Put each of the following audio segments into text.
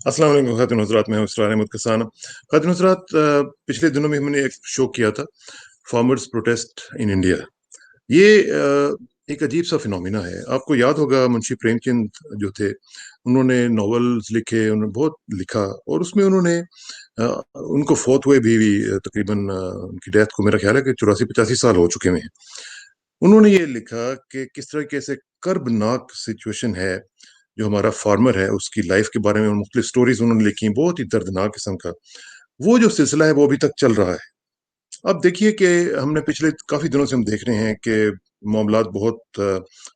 अस्सलाम वालेकुम ख़ातिन हज़रात, मैं हूँ इसरार अहमद कसाना। ख़ातिन हज़रात, पिछले दिनों में हमने एक शो किया था, फार्मर्स प्रोटेस्ट इन इंडिया। ये एक अजीब-सा फिनोमेना है। आपको याद होगा मुंशी प्रेमचंद जो थे, उन्होंने नॉवेल्स लिखे, उन्होंने बहुत लिखा और उसमें उन्होंने अ, उनको फ़ौत हुए भी तकरीबन उनकी डेथ को मेरा ख़्याल है कि 84-85 साल हो चुके हुए हैं। उन्होंने ये लिखा कि किस तरीके से कर्बनाक सिचुएशन है, जो हमारा फार्मर है उसकी लाइफ के बारे में मुख्तलिफ स्टोरीज़ उन्होंने लिखी हैं, बहुत ही दर्दनाक किस्म का। वो जो सिलसिला है वो अभी तक चल रहा है। अब देखिए कि हमने पिछले काफ़ी दिनों से हम देख रहे हैं कि मामलात बहुत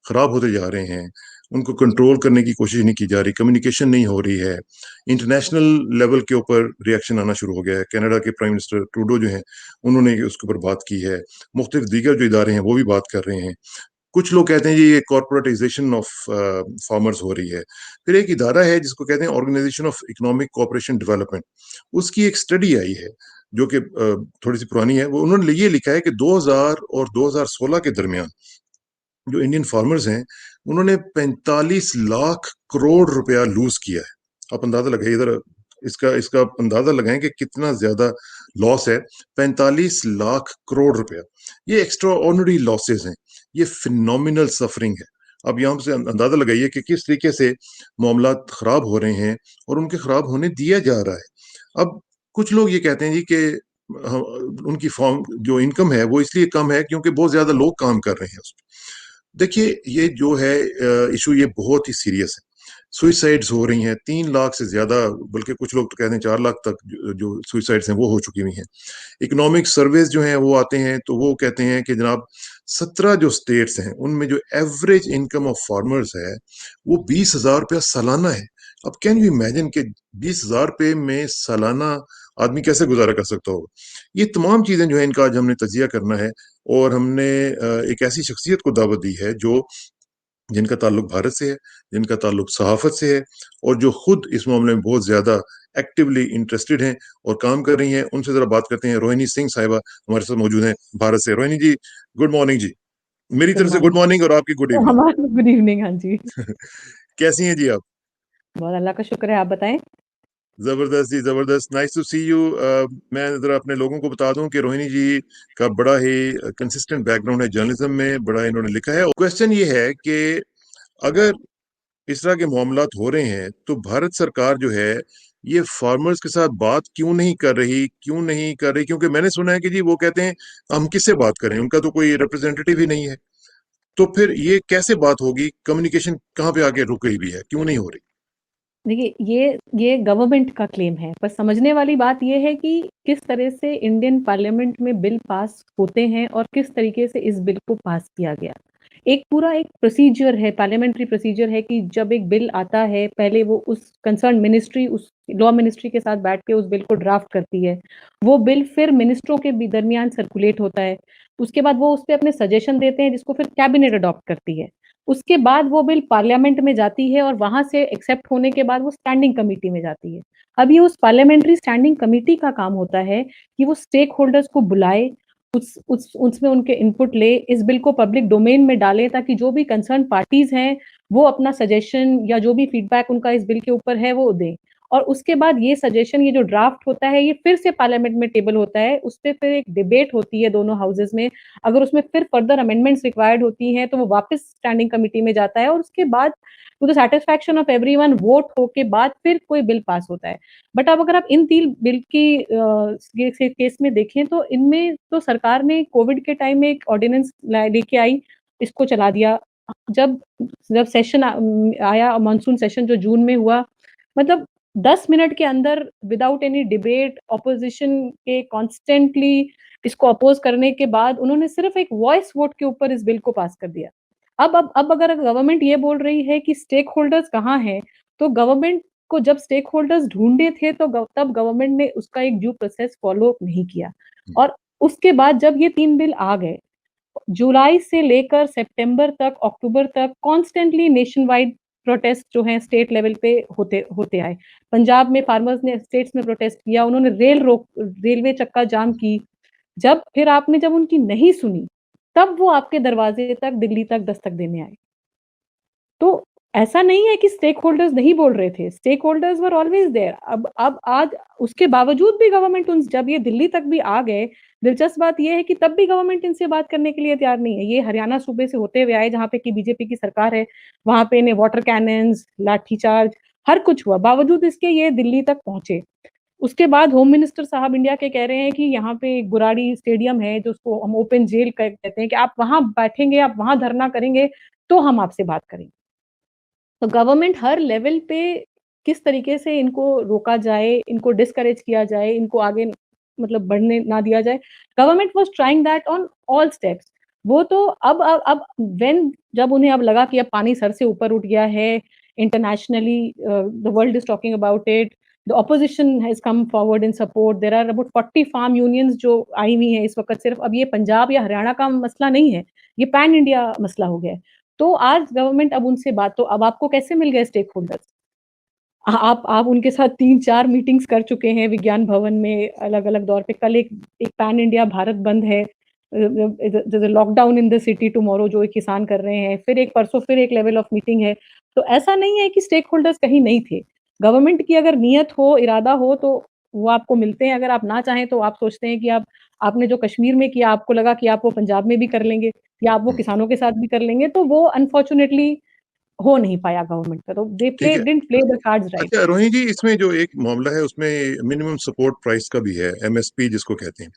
ख़राब होते जा रहे हैं। उनको कंट्रोल करने की कोशिश नहीं की जा रही, कम्युनिकेशन नहीं हो रही है। इंटरनेशनल लेवल के ऊपर रिएक्शन आना शुरू हो गया है। कनाडा के प्राइम मिनिस्टर ट्रूडो जो हैं, उन्होंने उसके ऊपर बात की है। मुख्तलिफ दीगर जो इदारे हैं, वो भी बात कर रहे हैं। कुछ लोग कहते हैं जी ये कॉर्पोरेटाइजेशन ऑफ फार्मर्स हो रही है। फिर एक इदारा है जिसको कहते हैं organisation of economic cooperation development. उसकी एक स्टडी आई है जो कि थोड़ी-सी पुरानी है। वो उन्होंने ये लिखा है कि 2000 और 2016 के दरमियान जो इंडियन फार्मर्स हैं, उन्होंने 45 लाख करोड़ रुपया लूज़ किया है। आप अंदाज़ा लगाइए ज़रा, इसका इसका अंदाज़ा लगाएँ कि कितना ज़्यादा लॉस है, 45 लाख करोड़ रुपया। ये एक्स्ट्राऑर्डिनरी लॉसेस हैं, ये फिनोमिनल सफरिंग है। अब यहाँ से अंदाज़ा लगाइए कि किस तरीके से मामलात ख़राब हो रहे हैं और उनके ख़राब होने दिया जा रहा है। अब कुछ लोग ये कहते हैं जी कि ह उनकी फ़ार्म जो इनकम है, वो इसलिए कम है क्योंकि बहुत ज़्यादा लोग काम कर रहे हैं उसपे। देखिए, ये जो है इश्यू ये बहुत ही सीरियस है। सुसाइड्स हो रही हैं, 3 लाख से ज़्यादा, बल्कि कुछ लोग तो कहते हैं 4 लाख तक जो जो सुसाइड्स हैं, वो हो चुकी हुई हैं। इकोनॉमिक सर्वेज़ जो हैं, वो आते हैं, तो वो कहते हैं कि जनाब 17 जो स्टेट्स हैं, उनमें जो एवरेज इनकम ऑफ फार्मर्स है, वो ₹20,000 सालाना है। अब कैन यू इमेजिन कि ₹20,000 में सालाना आदमी कैसे गुज़ारा कर सकता होगा? ये तमाम चीज़ें जो हैं, इनका आज हमने तजिया करना है और हमने एक ऐसी शख्सियत को दावत दी है जो जिनका ताल्लुक भारत से है, जिनका ताल्लुक सहाफ़त से है और जो खुद इस मामले में बहुत ज़्यादा एक्टिवली इंटरेस्टेड हैं और काम कर रही हैं। उनसे ज़रा बात करते हैं। रोहिणी सिंह साहिबा हमारे साथ मौजूद हैं भारत से। रोहिणी जी, गुड मॉर्निंग जी। मेरी गुड तरफ से गुड मॉर्निंग। मॉर्निंग और आपकी गुड इवनिंग। हमारा गुड इवनिंग। हाँ जी। कैसी हैं जी आप? बहुत अल्लाह का शुक्र है, आप बताएँ? ज़बरदस्त जी, ज़बरदस्त। Nice to see you. मैं ज़रा अपने लोगों को बता दूँ कि रोहिणी जी का बड़ा ही कंसिस्टेंट बैकग्राउंड है जर्नलिज़्म में, बड़ा इन्होंने लिखा है। क्वेश्चन ये है कि अगर इस तरह के मामलात हो रहे हैं, तो भारत सरकार जो है, ये फार्मर्स के साथ बात क्यों नहीं कर रही? क्यों नहीं कर रही? क्योंकि मैंने सुना है कि जी वो कहते हैं, हम किससे बात करें? उनका तो कोई रिप्रेजेंटेटिव ही नहीं है। तो फिर ये कैसे बात होगी? कम्युनिकेशन कहाँ पे आके रुक गई हुई है? क्यों नहीं हो रही? देखिए, ये गवर्नमेंट का क्लेम है, पर समझने वाली बात ये है कि किस तरह से इंडियन पार्लियामेंट में बिल पास होते हैं और किस तरीके से इस बिल को पास किया गया। एक प्रोसीजर है, पार्लियामेंट्री प्रोसीजर है कि जब एक बिल आता है, पहले वो उस कंसर्न मिनिस्ट्री, उस लॉ मिनिस्ट्री के साथ बैठ के उस बिल को ड्राफ्ट करती है। वो बिल फिर मिनिस्ट्रों के भी दरमियान सर्कुलेट होता है। उसके बाद वो उसपे अपने सजेशन देते हैं, जिसको फिर कैबिनेट अडॉप्ट करती है। उसके बाद वो बिल पार्लियामेंट में जाती है और वहाँ से एक्सेप्ट होने के बाद वो स्टैंडिंग कमिटी में जाती है। अब ये उस पार्लियामेंट्री स्टैंडिंग कमिटी का काम होता है कि वो स्टेक होल्डर्स को बुलाए, उसमें उनके इनपुट ले, इस बिल को पब्लिक डोमेन में डाले ताकि जो भी कंसर्न पार्टीज़ हैं, वो अपना सजेशन या जो भी फीडबैक उनका इस बिल के ऊपर है, वो दें। और उसके बाद ये सजेशन, ये जो ड्राफ्ट होता है, ये फिर से पार्लियामेंट में टेबल होता है, उसपे फिर एक डिबेट होती है दोनों हाउसेज़ में। अगर उसमें फिर फर्दर अमेंडमेंट्स रिक्वायर्ड होती हैं, तो वो वापस स्टैंडिंग कमिटी में जाता है और उसके बाद to the satisfaction of everyone vote होके बाद फिर कोई बिल पास होता है। बट अब अगर आप इन 3 बिल की केस में देखें तो इनमें तो सरकार ने कोविड के टाइम में एक ऑर्डिनेंस लेके आई, इसको चला दिया। जब जब सेशन आया मानसून सेशन जो जून में हुआ, मतलब 10 मिनट के अंदर विदाउट एनी डिबेट ऑपोजिशन के कॉन्स्टेंटली इसको अपोज करने के बाद उन्होंने सिर्फ एक वॉइस वोट के ऊपर इस बिल को पास कर दिया। अब अगर गवर्नमेंट ये बोल रही है कि स्टेक होल्डर्स कहाँ हैं, तो गवर्नमेंट को जब स्टेक होल्डर्स ढूँढे थे तो तब गवर्नमेंट ने उसका एक ड्यू प्रोसेस फॉलो नहीं किया। और उसके बाद जब ये 3 बिल आ गए, जुलाई से लेकर सितंबर तक, अक्टूबर तक कॉन्स्टेंटली नेशन वाइड प्रोटेस्ट जो हैं स्टेट लेवल पे होते होते आए। पंजाब में फार्मर्स ने स्टेट्स में प्रोटेस्ट किया, उन्होंने रेलवे चक्का जाम की। जब उनकी नहीं सुनी, तब वो आपके दरवाजे तक, दिल्ली तक दस्तक देने आए। तो ऐसा नहीं है कि स्टेक होल्डर्स नहीं बोल रहे थे, stakeholders were always there. अब आज उसके बावजूद भी गवर्नमेंट उन जब ये दिल्ली तक भी आ गए, दिलचस्प बात ये है कि तब भी गवर्नमेंट इनसे बात करने के लिए तैयार नहीं है। ये हरियाणा सूबे से होते हुए आए जहाँ पे कि बीजेपी की सरकार है, वहाँ पे इन्हें वाटर कैनन्स, लाठीचार्ज हर कुछ हुआ, बावजूद इसके ये दिल्ली तक पहुँचे। उसके बाद होम मिनिस्टर साहब इंडिया के कह रहे हैं कि यहाँ पे एक बुराड़ी स्टेडियम है, जो उसको हम ओपन जेल कहते हैं, कि आप वहाँ बैठेंगे, आप वहाँ धरना करेंगे, तो हम आपसे बात करेंगे। तो गवर्नमेंट हर लेवल पे किस तरीके से इनको रोका जाए, इनको डिस्करेज किया जाए, इनको आगे मतलब बढ़ने ना दिया जाए, government was trying that on all steps. वो तो अब व्हेन जब उन्हें अब लगा कि अब पानी सर से ऊपर उठ गया है, internationally the world is talking about it, the opposition has come forward in support, there are about 40 farm unions जो आई हुई हैं इस वक्त। सिर्फ अब ये पंजाब या हरियाणा का मसला नहीं है, ये पैन इंडिया मसला हो गया है। तो आज गवर्नमेंट अब उनसे बात, तो अब आपको कैसे मिल गए स्टेक होल्डर्स? आप उनके साथ 3-4 मीटिंग्स कर चुके हैं विज्ञान भवन में अलग-अलग दौर पे। कल एक एक पैन इंडिया भारत बंद है। Lockdown in the city tomorrow जो एक किसान कर रहे हैं। फिर एक परसों फिर एक लेवल ऑफ मीटिंग है। तो ऐसा नहीं है कि स्टेक होल्डर्स कहीं नहीं थे। गवर्नमेंट की अगर नियत हो, इरादा हो तो वो आपको मिलते हैं। अगर आप ना चाहें तो आप सोचते हैं कि आप आपने जो कश्मीर में किया, आपको लगा कि आप वो पंजाब में भी कर लेंगे या आप वो हुँ, किसानों के साथ भी कर लेंगे, तो वो अनफॉर्च्यूनेटली हो नहीं पाया गवर्नमेंट का। तो दे ठीक प्ले है। Didn't play the cards right. अच्छा रोहिणी जी, इसमें जो एक मामला है उसमें मिनिमम सपोर्ट प्राइस का भी है, एमएसपी जिसको कहते हैं।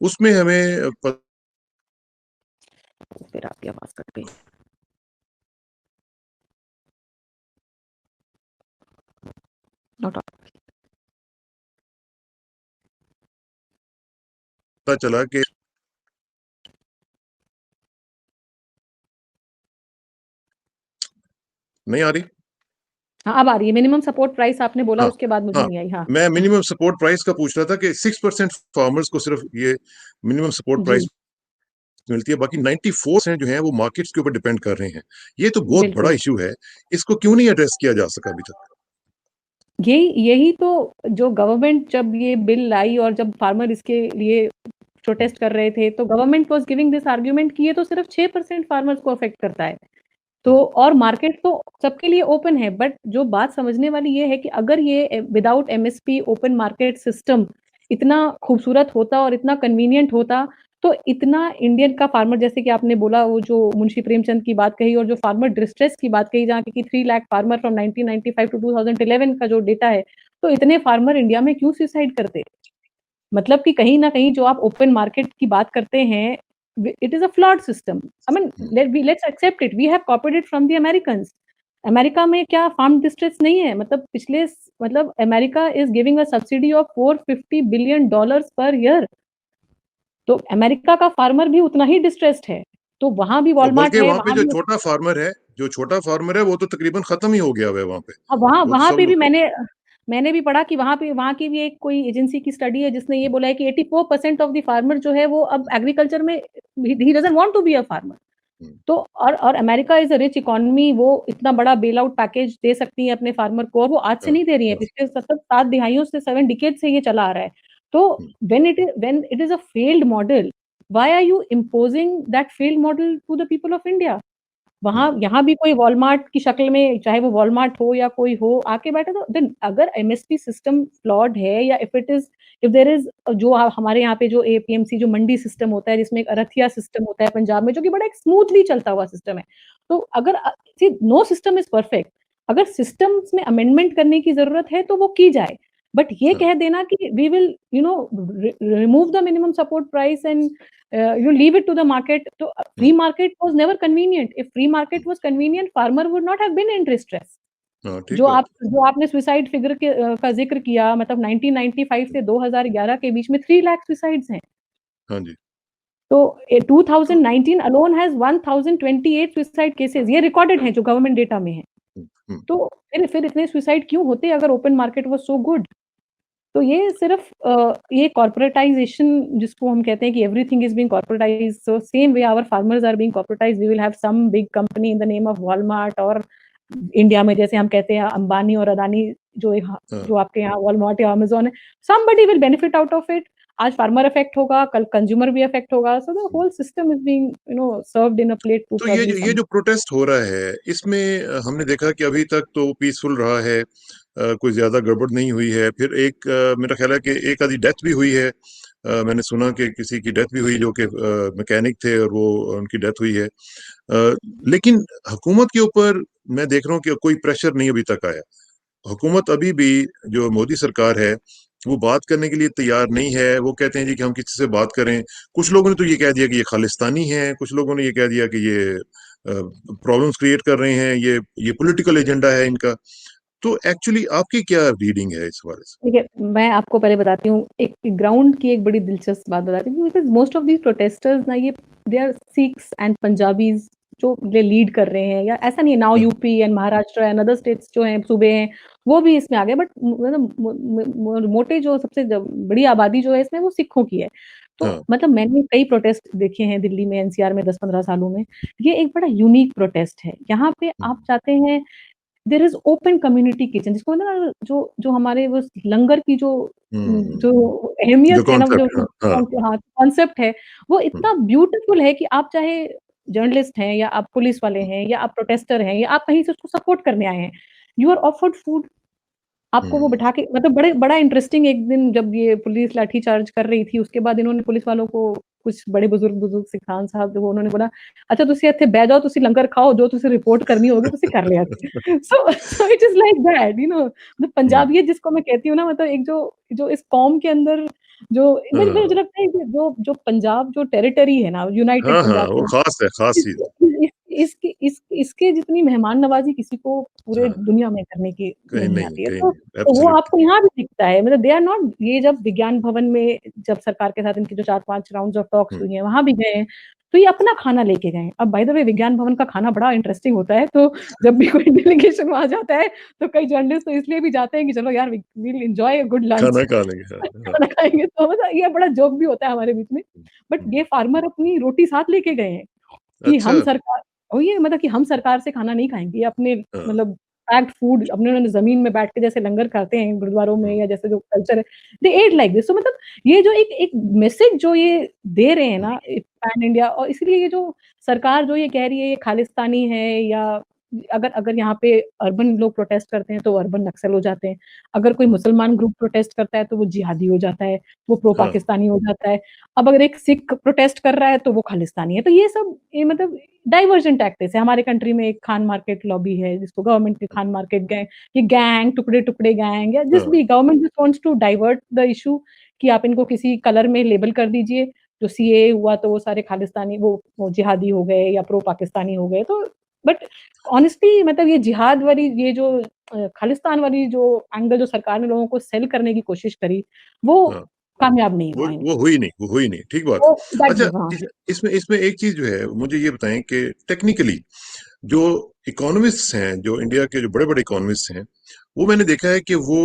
उसमें हमें फिर आपकी आवाज कट गई। नॉट पता चला कि नहीं आ रही? हाँ, अब आ रही है। मिनिमम सपोर्ट प्राइस आपने बोला, हाँ, उसके बाद मुझे हाँ। नहीं आई। हाँ, मैं मिनिमम सपोर्ट प्राइस का पूछ रहा था कि 6% फार्मर्स को सिर्फ ये मिनिमम सपोर्ट जी, प्राइस मिलती है, बाकी 94% जो है वो मार्केट्स के ऊपर डिपेंड कर रहे हैं। ये तो बहुत बड़ा बिल्कुल। इश्यू है। इसको क्यों नहीं एड्रेस किया जा सका अभी तक? यही यही तो, जो गवर्नमेंट जब ये बिल लाई और जब फार्मर इसके लिए प्रोटेस्ट कर रहे थे, तो government was giving this argument कि ये तो सिर्फ 6% फार्मर्स को अफेक्ट करता है। तो हुँ, और मार्केट तो सबके लिए ओपन है, बट जो बात समझने वाली ये है कि अगर ये without MSP open market system इतना खूबसूरत होता और इतना कन्वीनिएंट होता, तो इतना इंडियन का फार्मर, जैसे कि आपने बोला वो जो मुंशी प्रेमचंद की बात कही और जो फार्मर डिस्ट्रेस की बात कही, जहाँ की 3 लाख फार्मर फ्रॉम 1995 टू 2011 का जो डेटा है, तो इतने फार्मर इंडिया में क्यों सुसाइड करते? मतलब कि कहीं न कहीं जो आप ओपन मार्केट की बात करते हैं, it is a flawed system. I mean hmm, let's accept it, we have copied it from the Americans. America में क्या फार्म डिस्ट्रेस नहीं है? मतलब मतलब America is giving a subsidy of $450 billion per year. तो अमेरिका का farmer भी उतना ही डिस्ट्रेस्ड है। तो वहाँ भी और वॉलमार्ट बल्कि है, वहाँ पे वहाँ भी जो छोटा फार्मर है वो तो तकरीबन खत्म ही हो गया हुआ है वहाँ पे। वहाँ वो तो वहाँ सब पे भी लोग मैंने भी पढ़ा कि वहाँ की भी एक कोई एजेंसी की स्टडी है जिसने ये बोला है कि 84% ऑफ द फार्मर जो है वो अब एग्रीकल्चर में ही doesn't want to be a farmer. हुँ, तो और America is a rich economy, वो इतना बड़ा बेल आउट पैकेज दे सकती है अपने फार्मर को, और वो आज से हाँ, नहीं दे रही है, हाँ, पिछले सतत 7 दिहाइयों से 7 डिकेड से ये चला आ रहा है। तो hmm, when it is a failed model, why are you imposing that failed model to the people of India? Hmm, वहाँ यहाँ भी कोई वॉलमार्ट की शक्ल में, चाहे वो वॉलमार्ट हो या कोई हो, आके बैठे, तो देन अगर एमएसपी सिस्टम फ्लॉड है, या इफ देयर इज़ जो हमारे यहाँ पे जो एपीएमसी जो मंडी सिस्टम होता है, जिसमें एक अरथिया सिस्टम होता है पंजाब में, जो कि बड़ा एक स्मूथली चलता हुआ सिस्टम है। तो अगर सी नो सिस्टम इज़ परफेक्ट। अगर सिस्टम्स में अमेंडमेंट करने की ज़रूरत है, तो वो की जाए। बट ये हाँ, कह देना कि we will remove the minimum support price and you leave it to the market. So hmm, free market was never convenient. If free hmm, market was convenient, farmer would not have been in distress. हाँ, ठीक बात है। जो आपने suicide figure का जिक्र किया, मतलब 1995 से 2011 के बीच में 3 लाख सुसाइड्स हैं। हाँ जी। तो तो 2019 अलोन हैज़ 1028 सुसाइड केसेस, ये रिकॉर्डेड हैं जो गवर्नमेंट डेटा में हैं। हुँ, हुँ, तो फिर इतने सुसाइड क्यों होते अगर open market was so good? तो ये सिर्फ ये कॉर्पोरेटाइज़ेशन जिसको हम कहते हैं कि everything is being corporatized, so same way our farmers are being corporatized, we will have some big company in the name of Walmart, और इंडिया में जैसे हम कहते हैं अंबानी और अदानी, जो हाँ, जो आपके यहाँ वॉलमार्ट या अमेज़न है, somebody will benefit out of it. आज फार्मर अफेक्ट होगा, कल कंज्यूमर भी अफेक्ट होगा, so the whole system is being served in a plate to तो प्रॉब्ली ये सम। जो प्रोटेस्ट हो रहा है, इसमें हमने देखा कि अभी तक तो पीसफुल रहा है, कोई ज्यादा गड़बड़ नहीं हुई है। फिर एक मेरा ख्याल है कि एक आधी डेथ भी हुई है। मैंने सुना कि किसी की डेथ भी हुई जो कि मैकेनिक थे और वो उनकी डेथ हुई है। लेकिन हुकूमत के ऊपर मैं देख रहा हूँ कि कोई प्रेशर नहीं अभी तक आया। हुकूमत अभी भी, जो मोदी सरकार है, वो बात करने के लिए तैयार नहीं है। वो कहते हैं जी कि हम किसी से बात करें। कुछ लोगों ने तो ये कह दिया कि ये खालिस्तानी है, कुछ लोगों ने ये कह दिया कि ये प्रॉब्लम्स क्रिएट कर रहे हैं, ये पॉलिटिकल एजेंडा है इनका। तो एक्चुअली आपकी क्या रीडिंग है इस बारे से? देखिए, मैं आपको पहले बताती हूँ, एक ग्राउंड की एक बड़ी दिलचस्प बात बताती हूँ, because most of these protesters ना ये they are Sikhs and Punjabis जो ये लीड कर रहे हैं, या ऐसा नहीं है, नाउ हाँ, UP and Maharashtra and other states जो हैं, सूबे हैं, वो भी इसमें आ गए, बट मतलब मोटे जो सबसे बड़ी आबादी जो है इसमें, वो सिखों की है। तो हाँ, मतलब मैंने कई प्रोटेस्ट देखे हैं दिल्ली में, एनसीआर में 10-15 सालों में। ये एक बड़ा यूनिक प्रोटेस्ट है। यहाँ पे हम्म, आप चाहते हैं, there is open community kitchen, जिसको ना जो जो हमारे वो लंगर की हम्म, जो जो अहमियत है ना, जो कॉन्सेप्ट, हाँ, हाँ, हाँ, कॉन्सेप्ट है, वो हम्म, इतना ब्यूटीफुल है कि आप चाहे जर्नलिस्ट हैं, या आप पुलिस वाले हैं, या आप प्रोटेस्टर हैं, या आप कहीं से उसको सपोर्ट करने आए हैं, यू आर ऑफर्ड फूड। आपको वो हम्म, बिठा के, मतलब बड़ा इंटरेस्टिंग, एक दिन जब ये पुलिस लाठीचार्ज कर रही थी, उसके बाद इन्होंने पुलिस वालों को, कुछ बड़े बुजुर्ग सिख खान साहब, जो उन्होंने बोला, अच्छा तुसी ਇੱਥੇ ਬਹਿ ਜਾਓ, ਤੁਸੀਂ लंगर खाओ, जो तुसी रिपोर्ट करनी होगी तुसी कर लिया। So it is like that, मतलब हम्म, पंजाबियत जिसको मैं कहती हूँ ना, मतलब एक जो जो इस कौम के अंदर जो, मुझे हाँ, लगता है कि जो जो पंजाब जो टेरिटरी है ना, यूनाइटेड हाँ, हाँ, पंजाब वो के, खास है, खास इस चीज इसके जितनी मेहमान नवाज़ी किसी को है। पूरे हाँ, दुनिया में करने की कहीं नहीं नहीं, आती है। कहीं नहीं, तो वो एब्सोल्युटली। आपको यहाँ भी दिखता है, मतलब दे आर नॉट, ये जब विज्ञान भवन में जब सरकार के साथ इनकी जो 4-5 राउंड्स ऑफ टॉक्स हम्म, हुई हैं, वहाँ भी गए हैं, तो ये अपना खाना लेके गए हैं। अब बाय द वे विज्ञान भवन का खाना बड़ा इंटरेस्टिंग होता है, तो जब भी कोई डेलीगेशन वहाँ जाता है, तो कई जर्नलिस्ट तो इसलिए भी जाते हैं कि चलो यार, we will enjoy a good lunch. खाना खा लेंगे, हाँ, हाँ, खाना खाएँगे, तो मतलब ये बड़ा जोक भी होता है हमारे बीच में। बट हम्म, ये फार्मर अपनी रोटी साथ लेके गए हैं, कि अच्छा, हम सरकार, और ये मतलब कि हम सरकार से खाना नहीं खाएँगे, ये अपने हाँ, मतलब पैक्ड फूड अपने, उन्होंने ज़मीन में बैठ के जैसे लंगर खाते हैं गुरुद्वारों में, हम्म, या जैसे जो कल्चर है, दे एट लाइक दिस। तो मतलब ये जो एक एक मैसेज जो ये दे रहे हैं हम्म, ना, पैन इंडिया, और इसलिए ये जो सरकार जो ये कह रही है ये खालिस्तानी है, या अगर अगर यहाँ पे अर्बन लोग प्रोटेस्ट करते हैं तो अर्बन नक्सल हो जाते हैं, अगर कोई हम्म, मुसलमान ग्रुप प्रोटेस्ट करता है तो वो जिहादी हो जाता है, वो प्रो हाँ, पाकिस्तानी हो जाता है। अब अगर एक सिख प्रोटेस्ट कर रहा है तो वो खालिस्तानी है। तो ये सब, ये मतलब डाइवर्जन टैक्टिक्स है। हमारे कंट्री में एक खान मार्केट लॉबी है, जिसको गवर्नमेंट के खान मार्केट गैंग, ये गैंग, टुकड़े-टुकड़े गैंग, या जिस हाँ, भी, government just wants to divert the issue, कि आप इनको किसी कलर में लेबल कर दीजिए। जो सीएए हुआ तो वो सारे खालिस्तानी, वो जिहादी हो गए या प्रो पाकिस्तानी हो गए। तो बट ऑनेस्टली मतलब ये जिहाद वाली, ये जो खालिस्तान वाली जो एंगल जो सरकार ने लोगों को सेल करने की कोशिश करी, वो हाँ, कामयाब नहीं वो हुआ वो हुई नहीं, वो हुई नहीं, ठीक बात वो है। दैट अच्छा, हाँ। इसमें इसमें एक चीज जो है, मुझे ये बताएं कि टेक्निकली जो इकोनॉमिस्ट्स हैं, जो इंडिया के जो बड़े बड़े इकोनॉमिस्ट्स हैं, वो मैंने देखा है कि वो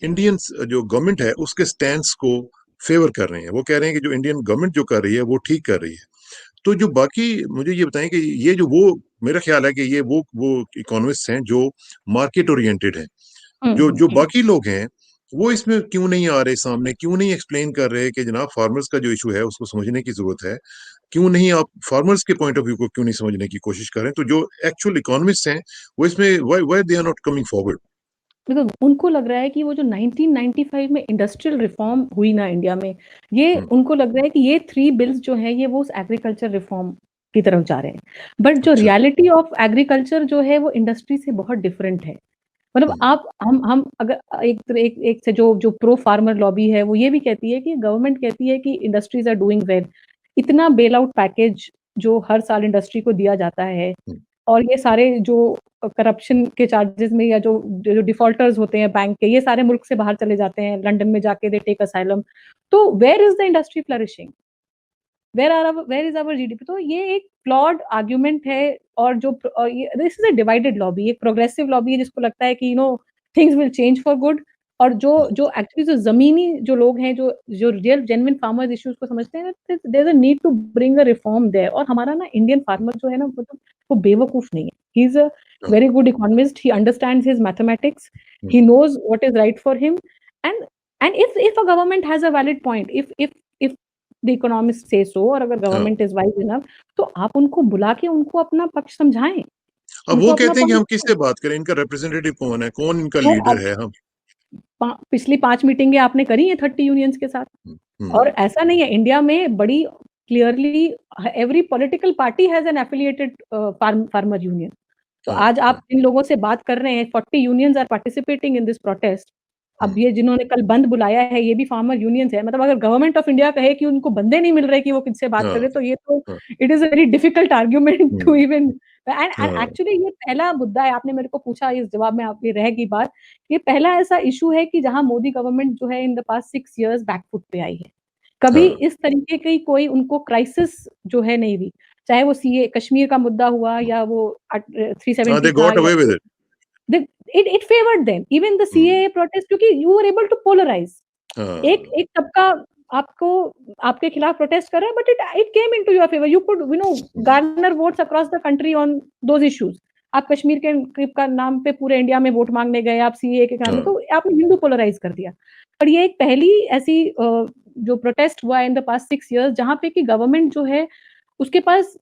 इंडियन जो गवर्नमेंट है उसके स्टैंड्स को फेवर कर रहे हैं। वो कह रहे हैं कि जो इंडियन गवर्नमेंट जो कर रही है वो ठीक कर रही है। तो जो बाकी, मुझे ये बताएं कि ये जो वो, मेरा ख्याल है कि ये वो इकोनॉमिस्ट्स हैं जो मार्केट ओरिएंटेड हैं। हुँ, जो हुँ, जो हुँ। बाकी लोग हैं, वो इसमें क्यों नहीं आ रहे सामने, क्यों नहीं एक्सप्लेन कर रहे कि जनाब फार्मर्स का जो इशू है उसको समझने की जरूरत है। क्यों नहीं आप फार्मर्स के पॉइंट ऑफ व्यू को क्यों नहीं समझने की कोशिश कर रहे हैं? तो जो एक्चुअल इकोनॉमिस्ट हैं, वो इसमें why why they are not coming forward? देखो, उनको लग रहा है कि वो जो 1995 में इंडस्ट्रियल रिफॉर्म हुई ना इंडिया में, ये हम्म, उनको लग रहा है कि ये 3 बिल्स जो हैं, ये वो उस एग्रीकल्चर रिफॉर्म की तरफ जा रहे हैं। बट जो अच्छा, रियलिटी ऑफ एग्रीकल्चर जो है, वो इंडस्ट्री से बहुत डिफरेंट है। मतलब हम्म, आप हम अगर एक से जो जो प्रो फार्मर लॉबी है, वो ये भी कहती है कि गवर्नमेंट कहती है कि इंडस्ट्रीज़ आर डूइंग वेल। इतना बेल आउट पैकेज जो हर साल इंडस्ट्री को दिया जाता है, हम्म, और ये सारे जो करप्शन के चार्जेस में, या जो डिफ़ॉल्टर्स होते हैं बैंक के, ये सारे मुल्क से बाहर चले जाते हैं, लंदन में जाके दे टेक असाइलम। तो where is the industry flourishing? Where is our GDP? तो ये एक फ्लॉड आर्गुमेंट है। और ये this is a divided lobby, एक प्रोग्रेसिव लॉबी है जिसको लगता है कि things will change for good. और जो हम्म, जो एक्चुअली जो ज़मीनी जो लोग हैं, जो जो रियल जेन्युइन फार्मर्स इश्यूज़ को समझते हैं, there is a need to bring a reform there. और हमारा ना इंडियन फार्मर जो है ना, मतलब वो बेवकूफ़ नहीं है। ही इज़ अ हाँ, very good economist, he understands his mathematics, hmm, he knows what is right for him. And and if a government has a valid point, if the economist से सो, और अगर हाँ। गवर्नमेंट इज़ वाइज़ इनफ, तो आप उनको बुला के उनको अपना पक्ष समझाएँ, अब उनको वो अपना कहते हैं कि हम पॉइंट। किससे बात करें, इनका रिप्रेजेंटेटिव कौन है, कौन इनका तो लीडर अब है? हम पिछली 5 मीटिंगें आपने करी हैं 30 यूनियंस के साथ। हुँ, और हुँ, ऐसा नहीं है, इंडिया में बड़ी clearly every political party has an affiliated farmer union. तो हाँ, आज आप हाँ, जिन लोगों से बात कर रहे हैं, 40 unions are participating in this protest. Hmm, अब ये जिन्होंने कल बंद बुलाया है, ये भी फार्मर यूनियंस है। मतलब अगर गवर्नमेंट ऑफ इंडिया कहे कि उनको बंदे नहीं मिल रहे कि वो किससे बात हाँ, करें, तो ये तो हाँ, it is a very difficult argument to hmm, even. And हाँ, एक्चुअली ये पहला मुद्दा है, आपने मेरे को पूछा, इस जवाब में आपकी रह गई बात। ये पहला ऐसा इश्यू है कि जहाँ मोदी गवर्नमेंट जो है in the past 6 years back foot पे आई है। कभी हाँ, इस तरीके की कोई उनको क्राइसिस जो है नहीं हुई। चाहे वो सीए कश्मीर का मुद्दा हुआ, हुँ, या वो हाँ, 370 दे था, गॉट या away with it. the it favored them, even the hmm, CAA protest, क्योंकि you were able to polarize। एक हाँ, एक तबका आपको आपके खिलाफ प्रोटेस्ट कर रहा है, but it came into your favour, you could hmm, Garner votes across the country on those issues. आप कश्मीर के का नाम पे पूरे इंडिया में वोट मांगने गए, आप सीए के नाम में, हाँ, तो आपने हिंदू पोलराइज कर दिया। पर ये एक पहली ऐसी जो प्रोटेस्ट हुआ इन द पास्ट 6 इयर्स, जहाँ पे कि गवर्नमेंट जो है उसके पास,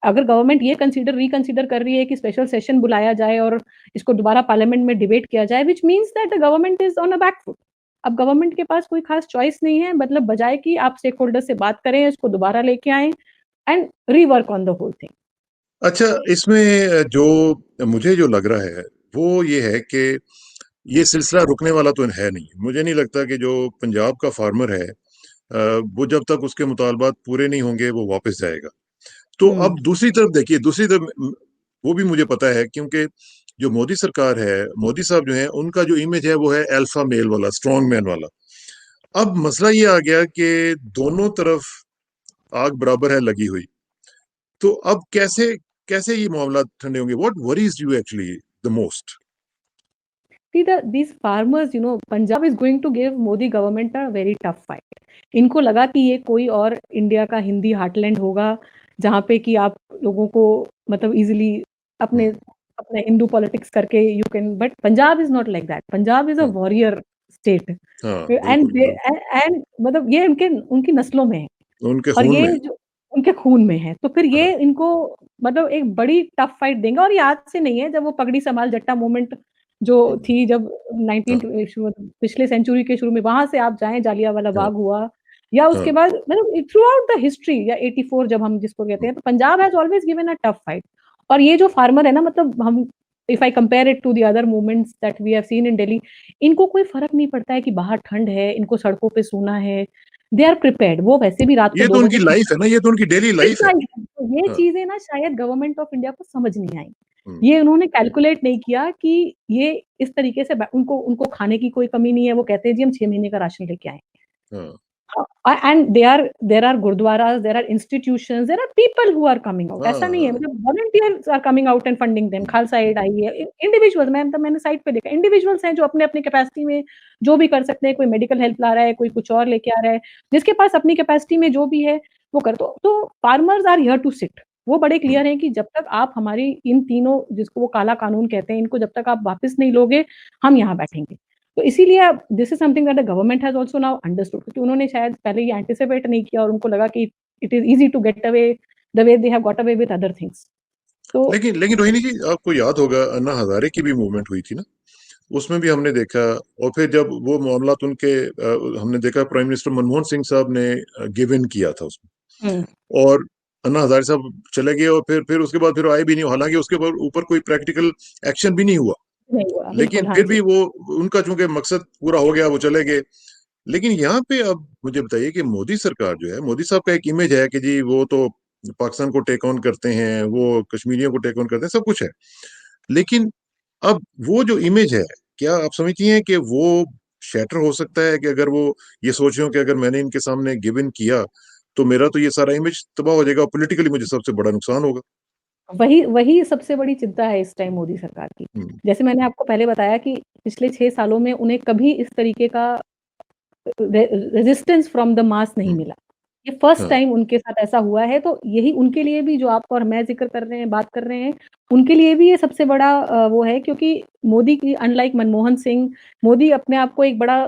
अगर गवर्नमेंट ये रिकंसीडर कर रही है कि स्पेशल सेशन बुलाया जाए और इसको दोबारा पार्लियामेंट में डिबेट किया जाए, which means that the government is on a back foot. अब गवर्नमेंट के पास कोई खास चॉइस नहीं है, मतलब बजाय कि आप स्टेक होल्डर से बात करें, इसको दोबारा लेके आएँ and rework on the whole thing. अच्छा, इसमें जो मुझे जो लग रहा है, वो ये है कि ये सिलसिला रुकने वाला तो है नहीं। मुझे नहीं लगता कि जो पंजाब का फार्मर है वो जब तक उसके मुतालबात पूरे नहीं होंगे, वो वापस जाएगा। तो हुँ, अब दूसरी तरफ देखिए, दूसरी तरफ वो भी मुझे पता है क्योंकि जो मोदी सरकार है, मोदी साहब जो हैं, उनका जो इमेज है, वो है अल्फा मेल वाला, स्ट्रॉन्ग मैन वाला। अब मसला ये आ गया कि दोनों तरफ आग बराबर है लगी हुई। तो अब कैसे कैसे ये मामला ठंडे होंगे? What worries you actually the most? see these farmers, Punjab is going to give Modi government a very tough fight। इनको लगा कि ये कोई और इंडिया का हिंदी हार्टलैंड होगा, जहाँ पे कि आप लोगों को मतलब ईज़िली अपने हुँ, अपना हिंदू पॉलिटिक्स करके you can, but Punjab is not like that. Punjab is a hmm. Warrior state. हाँ, एंड बिल्कुल, दे बिल्कुल। एंड मतलब ये उनके उनकी नस्लों में है। उनके और खून ये में है। जो उनके खून में है, तो फिर हाँ, ये इनको मतलब एक बड़ी टफ फाइट देंगे। और ये आज से नहीं है, जब वो पगड़ी संभाल जट्टा मूवमेंट जो हुँ, थी, जब हाँ, 19 पिछले सेंचुरी के शुरू में, वहाँ से आप जाएँ, जालियांवाला हाँ, बाग हुआ, या हाँ, उसके बाद मतलब थ्रू आउट द हिस्ट्री, या 84 जब हम जिसको कहते हुँ, हैं, तो Punjab has always given a tough fight. और ये जो फार्मर है ना, मतलब हम if I compare it to the other movements that we have seen in Delhi, इनको कोई फ़र्क नहीं पड़ता है कि बाहर ठंड है, इनको सड़कों पे सोना है, दे आर प्रिपेयर्ड। वो वैसे भी रात को ये 2 तो उनकी बजे लाइफ़ है ना, ये तो उनकी डेली लाइफ़ है। तो ये हाँ, चीज़ें ना शायद गवर्नमेंट ऑफ इंडिया को समझ नहीं आई। हुँ, ये उन्होंने कैलकुलेट नहीं किया कि ये इस तरीके से उनको उनको खाने की कोई कमी नहीं है, वो कहते हैं जी हम 6 महीने का राशन लेके आए। हाँ, and there are gurdwaras, there are institutions, there are people who are coming out. हाँ, ऐसा नहीं है, हाँ, मतलब volunteers are coming out and funding them. Hmm, Khalsa Aid आई है, इंडिविजुअल्स, मैंने साइट पे देखा, इंडिविजुअल्स हैं जो अपने-अपने कैपेसिटी में जो भी कर सकते हैं, कोई मेडिकल हेल्प ला रहा है, कोई कुछ और लेके आ रहा है, जिसके पास अपनी कैपेसिटी में जो भी है, वो कर। तो farmers are here to sit. वो बड़े हुँ। क्लियर हैं कि जब तक आप हमारी इन तीनों, जिसको वो काला कानून कहते हैं, इनको जब तक आप वापस नहीं लोगे, हम यहाँ बैठेंगे। तो इसीलिए अब this is something that the government has also now understood, क्योंकि उन्होंने शायद पहले ये एंटीसिपेट नहीं किया और उनको लगा कि it is easy to get away the way they have got away with other things. तो लेकिन लेकिन रोहिणी जी, आपको याद होगा अन्ना हज़ारे की भी मूवमेंट हुई थी ना? उसमें भी हमने देखा और फिर जब वो मामलात उनके हमने देखा प्राइम मिनिस्टर मनमोहन सिंह साहब ने गिव इन किया था उसमें हुँ, और अन्ना हज़ारे साहब चले गए और फिर उसके बाद फिर आए भी नहीं। हालाँकि उसके ऊपर ऊपर कोई प्रैक्टिकल एक्शन भी नहीं हुआ। नहीं हुआ, लेकिन बिल्कुल, हाँ फिर जी। भी वो उनका चूँकि मकसद पूरा हो गया, वो चले गए। लेकिन यहाँ पे अब मुझे बताइए कि मोदी सरकार जो है, मोदी साहब का एक इमेज है कि जी वो तो पाकिस्तान को टेक ऑन करते हैं, वो कश्मीरियों को टेक ऑन करते हैं, सब कुछ है। लेकिन अब वो जो इमेज है, क्या आप समझती हैं कि वो शैटर हो सकता है कि अगर वो ये सोच रहे हो कि अगर मैंने इनके सामने गिव इन किया, तो मेरा तो ये सारा इमेज तबाह हो जाएगा और पॉलिटिकली मुझे सबसे बड़ा नुकसान होगा? वही वही सबसे बड़ी चिंता है इस टाइम मोदी सरकार की। हुँ, जैसे मैंने आपको पहले बताया कि पिछले 6 सालों में उन्हें कभी इस तरीके का रेजिस्टेंस फ्रॉम द मास नहीं हुँ, मिला। ये फर्स्ट हाँ, टाइम उनके साथ ऐसा हुआ है, तो यही उनके लिए भी, जो आप और मैं ज़िक्र कर रहे हैं, बात कर रहे हैं, उनके लिए भी ये सबसे बड़ा वो है, क्योंकि मोदी की अनलाइक मनमोहन सिंह, मोदी अपने आप को एक बड़ा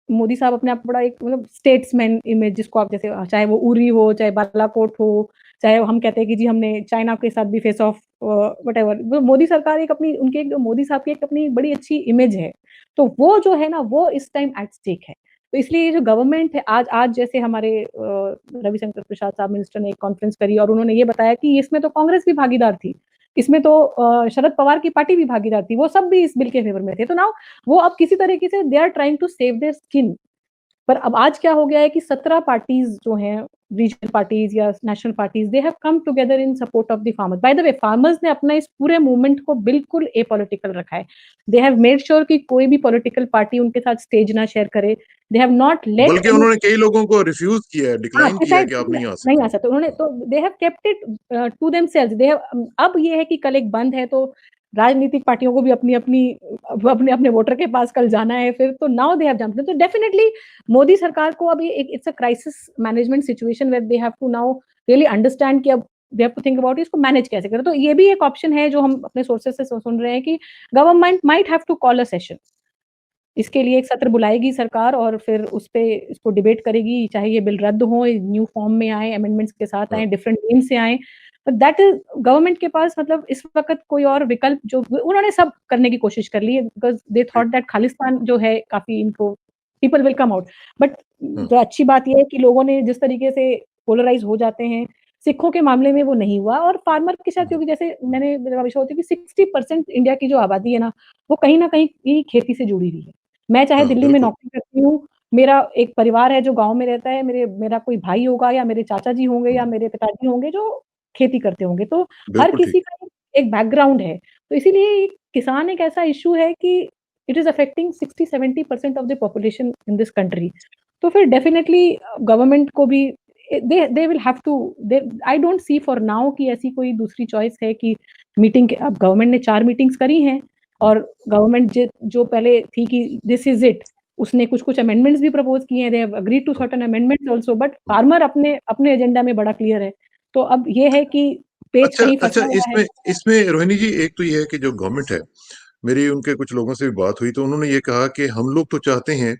मोदी साहब अपने आप को बड़ा एक मतलब स्टेट्समैन इमेज, जिसको आप जैसे चाहे वो उरी हो, चाहे बालाकोट हो, चाहे हम कहते हैं कि जी हमने चाइना के साथ भी फेस ऑफ व्हाटएवर, वो मोदी सरकार एक अपनी उनके एक मोदी साहब की एक अपनी बड़ी अच्छी इमेज है। तो वो जो है ना, वो इस टाइम एट स्टेक है। तो इसलिए ये जो गवर्नमेंट है, आज आज जैसे हमारे रविशंकर प्रसाद साहब मिनिस्टर ने एक कॉन्फ्रेंस करी और उन्होंने ये बताया कि इसमें तो कांग्रेस भी भागीदार थी, इसमें तो शरद पवार की पार्टी भी भागीदार थी, वो सब भी इस बिल के फेवर में थे। तो नाउ वो अब किसी तरीके से they are trying to save their skin. पर अब आज क्या हो गया है कि 17 पार्टीज जो हैं, रीजनल पार्टीज या national parties, they have come together in support of the farmers. By the way, farmers ने अपना इस पूरे मूवमेंट को बिल्कुल एपॉलिटिकल रखा है। दे हैव मेड श्योर कि कोई भी पॉलिटिकल पार्टी उनके साथ स्टेज ना शेयर करे। दे हैव नॉट लेट बल्कि एनी, उन्होंने कई लोगों को रिफ्यूज किया है, हाँ, डिक्लाइन किया है डिसाइड कि आप नहीं आ नहीं सकते। आ सकते उन्होंने, तो they have kept it to themselves. They have, अब ये है कि कल एक बंद है तो राजनीतिक पार्टियों को भी अपनी अपनी अपने अपने वोटर के पास कल जाना है फिर, तो नाउ दे हैव जम्प्ड। तो डेफिनेटली मोदी सरकार को अभी एक it's a crisis management situation where they have to now really understand कि अब they have to think about इसको मैनेज कैसे करें। तो ये भी एक ऑप्शन है जो हम अपने सोर्सेस से सुन रहे हैं कि government might have to call a session. इसके लिए एक सत्र बुलाएगी सरकार और फिर उस पे इसको डिबेट करेगी, चाहे ये बिल रद्द हो, न्यू फॉर्म में आए, अमेंडमेंट्स के साथ हाँ, आए, डिफरेंट नेम से आए। बट दैट इज गवर्नमेंट के पास, मतलब इस वक़्त कोई और विकल्प, जो उन्होंने सब करने की कोशिश कर ली है, बिकॉज़ दे जी, थॉट दैट खालिस्तान जो है काफ़ी इनको people will come out. But हाँ, जो अच्छी बात ये है कि लोगों ने जिस तरीके से पोलराइज़ हो जाते हैं, सिखों के मामले में वो नहीं हुआ, और फार्मर के साथ, हाँ, क्योंकि जैसे मैंने मेरा विषय होती है कि 60% इंडिया की जो आबादी है ना, वो कहीं न कहीं ये खेती से जुड़ी हुई है। मैं चाहे हाँ, दिल्ली में बिल्कुल, नौकरी करती हूँ, मेरा एक परिवार है जो गाँव में रहता है, मेरा कोई भाई होगा या मेरे चाचा जी होंगे या हुँ, मेरे पिताजी होंगे जो खेती करते होंगे, तो हर बिल्कुल ठीक। किसी का एक बैकग्राउंड है। तो इसीलिए किसान एक ऐसा इश्यू है कि it is affecting 60-70% of the population in this country. तो फिर डेफिनिटली गवर्नमेंट को भी they will have to, they I don't see for now कि ऐसी कोई दूसरी चॉइस है कि मीटिंग के, अब गवर्नमेंट ने 4 मीटिंग्स करी हैं हुँ, और गवर्नमेंट जो पहले थी कि दिस इज़ इट, उसने कुछ-कुछ अमेंडमेंट्स भी प्रपोज़ किए हैं, दे हैव एग्रीड टू हाँ, certain amendments also, but hmm. Farmer अपने अपने एजेंडा में बड़ा क्लियर है। तो अब ये है कि पेच अच्छा, कहीं अच्छा, फँसा हुआ है। इसमें इसमें रोहिणी जी, एक तो ये है कि जो गवर्नमेंट है, मेरी उनके कुछ लोगों से भी बात हुई, तो उन्होंने ये कहा कि हम लोग तो चाहते हैं,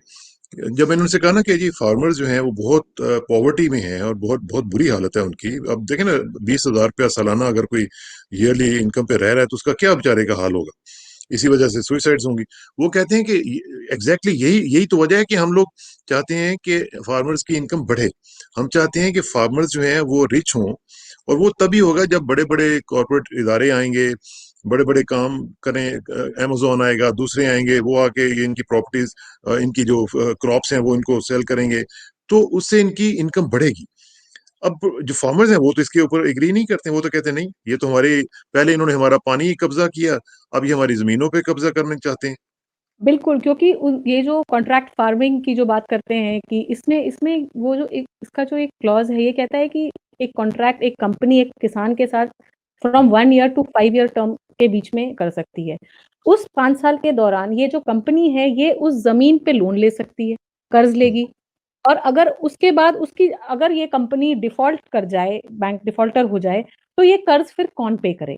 जब मैंने उनसे कहा ना कि जी फार्मर्स जो हैं वो बहुत पॉवर्टी में हैं और बहुत बहुत बुरी हालत है उनकी। अब देखें ना, 20,000 रुपया सालाना अगर कोई ईयरली इनकम पे रह रहा है तो उसका क्या बेचारे का हाल होगा। इसी वजह से सुइसाइड्स होंगी। वो कहते हैं कि एग्जैक्टली यही यही तो वजह है कि हम लोग चाहते हैं कि फार्मर्स की इनकम बढ़े। हम चाहते हैं कि फार्मर्स जो हैं वो रिच हों, और वो तभी होगा जब बड़े बड़े कॉरपोरेट इदारे आएंगे, बड़े बड़े काम करें, अमेजोन आएगा, दूसरे आएंगे, वो आके ये इनकी प्रॉपर्टीज, इनकी जो क्रॉप्स हैं वो इनको सेल करेंगे, तो उससे इनकी इनकम बढ़ेगी। अब जो फार्मर्स हैं वो तो इसके ऊपर एग्री नहीं करते, वो तो कहते हैं नहीं, ये तो हमारे, पहले इन्होंने हमारा पानी कब्जा किया, अब ये हमारी जमीनों पे कब्जा करना चाहते हैं। बिल्कुल, क्योंकि ये जो कॉन्ट्रैक्ट फार्मिंग की जो बात करते हैं कि इसमें इसमें वो जो एक इसका जो एक क्लॉज़ है, ये कहता है कि एक कॉन्ट्रैक्ट एक कंपनी एक किसान के साथ from 1 year to 5 year term के बीच में कर सकती है। उस 5 साल के दौरान ये जो कंपनी है, ये उस ज़मीन पे लोन ले सकती है, कर्ज़ हम्म, लेगी, और अगर उसके बाद उसकी अगर ये कंपनी डिफ़ॉल्ट कर जाए, बैंक डिफ़ॉल्टर हो जाए, तो ये कर्ज़ फिर कौन पे करे?